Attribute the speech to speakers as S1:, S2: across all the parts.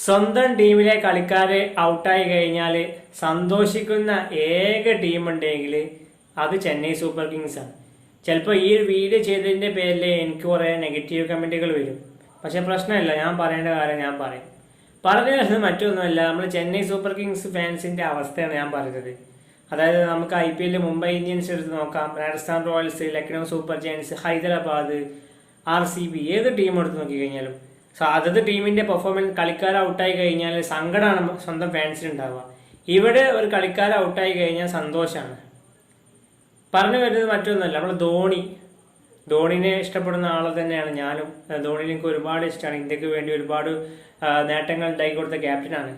S1: സ്വന്തം ടീമിലെ കളിക്കാരെ ഔട്ടായി കഴിഞ്ഞാൽ സന്തോഷിക്കുന്ന ഏക ടീമുണ്ടെങ്കിൽ അത് ചെന്നൈ സൂപ്പർ കിങ്സ് ആണ്. ചിലപ്പോൾ ഈ ഒരു വീഡിയോ ചെയ്തതിൻ്റെ പേരിൽ എനിക്ക് കുറേ നെഗറ്റീവ് കമൻറ്റുകൾ വരും. പക്ഷേ പ്രശ്നമില്ല, ഞാൻ പറയേണ്ട കാര്യം ഞാൻ പറയും. പറഞ്ഞു വരുന്നത് മറ്റൊന്നുമല്ല, നമ്മൾ ചെന്നൈ സൂപ്പർ കിങ്സ് ഫാൻസിൻ്റെ അവസ്ഥയാണ് ഞാൻ പറയുന്നത്. അതായത് നമുക്ക് IPL മുംബൈ ഇന്ത്യൻസ് എടുത്ത് നോക്കാം, Rajasthan Royals, Lucknow super giants, Hyderabad, RCB, ഏത് ടീം എടുത്ത് നോക്കിക്കഴിഞ്ഞാലും അതത് ടീമിന്റെ പെർഫോമൻസ് കളിക്കാർ ഔട്ടായി കഴിഞ്ഞാൽ സങ്കടമാണ് സ്വന്തം ഫാൻസിനുണ്ടാവുക. ഇവിടെ ഒരു കളിക്കാർ ഔട്ടായി കഴിഞ്ഞാൽ സന്തോഷമാണ്. പറഞ്ഞു വരുന്നത് മറ്റൊന്നുമല്ല, നമ്മൾ ധോണിനെ ഇഷ്ടപ്പെടുന്ന ആളെ തന്നെയാണ് ഞാനും. ധോണിനെ എനിക്ക് ഒരുപാട് ഇഷ്ടമാണ്. ഇന്ത്യക്ക് വേണ്ടി ഒരുപാട് നേട്ടങ്ങൾ ഉണ്ടാക്കി കൊടുത്ത ക്യാപ്റ്റനാണ്.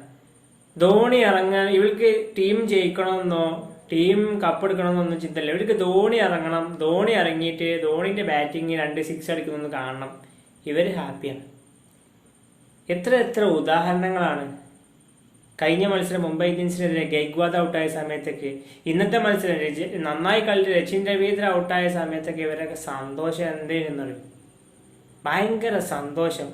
S1: ധോണി ഇറങ്ങാൻ ഇവർക്ക് ടീം ജയിക്കണമെന്നോ ടീം കപ്പെടുക്കണമെന്നൊന്നും ചിന്തയില്ല. ഇവർക്ക് ധോണി ഇറങ്ങണം, ധോണി ഇറങ്ങിയിട്ട് ധോണിന്റെ ബാറ്റിംഗ് 2 6 അടിക്കുന്നൊന്ന് കാണണം. ഇവർ ഹാപ്പിയാണ്. എത്ര ഉദാഹരണങ്ങളാണ്. കഴിഞ്ഞ മത്സരം മുംബൈ ഇന്ത്യൻസിനെതിരെ ഗെയ്ക്വാദ് ഔട്ടായ സമയത്തൊക്കെ, ഇന്നത്തെ മത്സരം നന്നായി കളിച്ച് രച്ചിൻ രവീന്ദ്ര ഔട്ടായ സമയത്തൊക്കെ ഇവരൊക്കെ സന്തോഷം എന്തേനെന്നറിയും. ഭയങ്കര സന്തോഷം.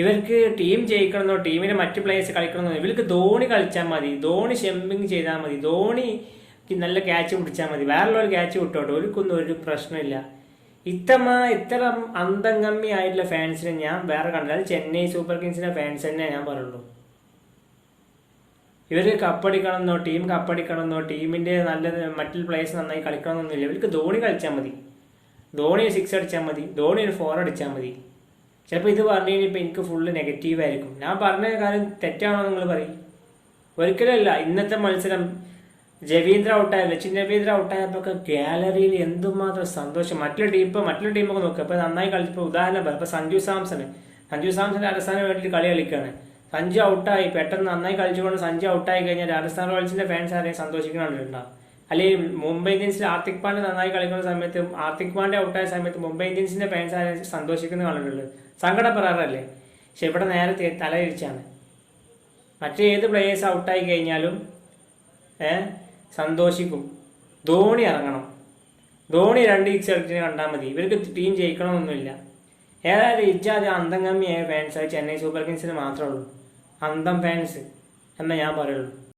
S1: ഇവർക്ക് ടീം ജയിക്കണമെന്നോ ടീമിനെ മറ്റ് പ്ലേയേഴ്സ് കളിക്കണമെന്നോ, ഇവർക്ക് ധോണി കളിച്ചാൽ മതി, ധോണി ഷെമ്പിങ് ചെയ്താൽ മതി, ധോണി നല്ല ക്യാച്ച് പിടിച്ചാൽ മതി, വേറെയുള്ള ക്യാച്ച് വിട്ടോട്ടെ, അവർക്കൊന്നും ഒരു പ്രശ്നമില്ല. ഇത്ര അന്തംഗമ്മി ആയിട്ടുള്ള ഫാൻസിനെ ഞാൻ വേറെ കണ്ടില്ല. അത് ചെന്നൈ സൂപ്പർ കിങ്സിന്റെ ഫാൻസ് തന്നെ ഞാൻ പറയുള്ളൂ. ഇവര് കപ്പടിക്കണമെന്നോ ടീം കപ്പടിക്കണമെന്നോ ടീമിന്റെ നല്ല മറ്റുള്ള പ്ലേയേഴ്സ് നന്നായി കളിക്കണമെന്നൊന്നുമില്ല. ഇവർക്ക് ധോണി കളിച്ചാൽ മതി, ധോണി 6 അടിച്ചാൽ മതി, ധോണി 4 അടിച്ചാൽ മതി. ചിലപ്പോൾ ഇത് പറഞ്ഞു കഴിഞ്ഞപ്പോൾ എനിക്ക് ഫുള്ള് നെഗറ്റീവ് ആയിരിക്കും. ഞാൻ പറഞ്ഞ കാര്യം തെറ്റാണോ നിങ്ങൾ പറയും? ഒരിക്കലല്ല. ഇന്നത്തെ മത്സരം രച്ചിൻ രവീന്ദ്ര ഔട്ടായപ്പോൾ ഗാലറിയിൽ എന്തുമാത്രം സന്തോഷം. മറ്റുള്ള ടീമൊക്കെ നോക്കുക. ഇപ്പോൾ നന്നായി കളിച്ചപ്പോൾ ഉദാഹരണം പറയാം. ഇപ്പോൾ സഞ്ജു സാംസൺ രാജസ്ഥാന് വേണ്ടിയിട്ട് കളി കളിക്കുകയാണ്. സഞ്ജു ഔട്ടായി, പെട്ടെന്ന് നന്നായി കളിച്ചുകൊണ്ട് സഞ്ജു ഔട്ടായി കഴിഞ്ഞാൽ രാജസ്ഥാൻ റോയൽസിന്റെ ഫാൻസ് ആരെയും സന്തോഷിക്കണമെന്നുണ്ടാവും. അല്ലെങ്കിൽ മുംബൈ ഇന്ത്യൻസിൽ ഹാർദിക് പാണ്ഡ്യ നന്നായി കളിക്കുന്ന സമയത്ത്, ഹാർദിക് പാണ്ഡ്യ ഔട്ടായ സമയത്ത് മുംബൈ ഇന്ത്യൻസിന്റെ ഫാൻസ് ആരെയും സന്തോഷിക്കുന്ന കണ്ടിട്ടുള്ളത്, സങ്കടപ്പെടാറല്ലേ. പക്ഷെ ഇവിടെ നേരെ തലതിരിച്ചാണ്. മറ്റേത് പ്ലേയേഴ്സ് ഔട്ടായി കഴിഞ്ഞാലും സന്തോഷിക്കും. ധോണി ഇറങ്ങണം, ധോണി 2 6 അടിച്ചിട്ട് കണ്ടാൽ മതി. ഇവർക്ക് ടീം ജയിക്കണമെന്നൊന്നുമില്ല. ഏതായാലും ഇജാതി അന്തംഗമ്മിയായ ഫാൻസ് ചെന്നൈ സൂപ്പർ കിങ്സിന് മാത്രമേ ഉള്ളൂ. അന്തം ഫാൻസ് എന്നേ ഞാൻ പറയുള്ളൂ.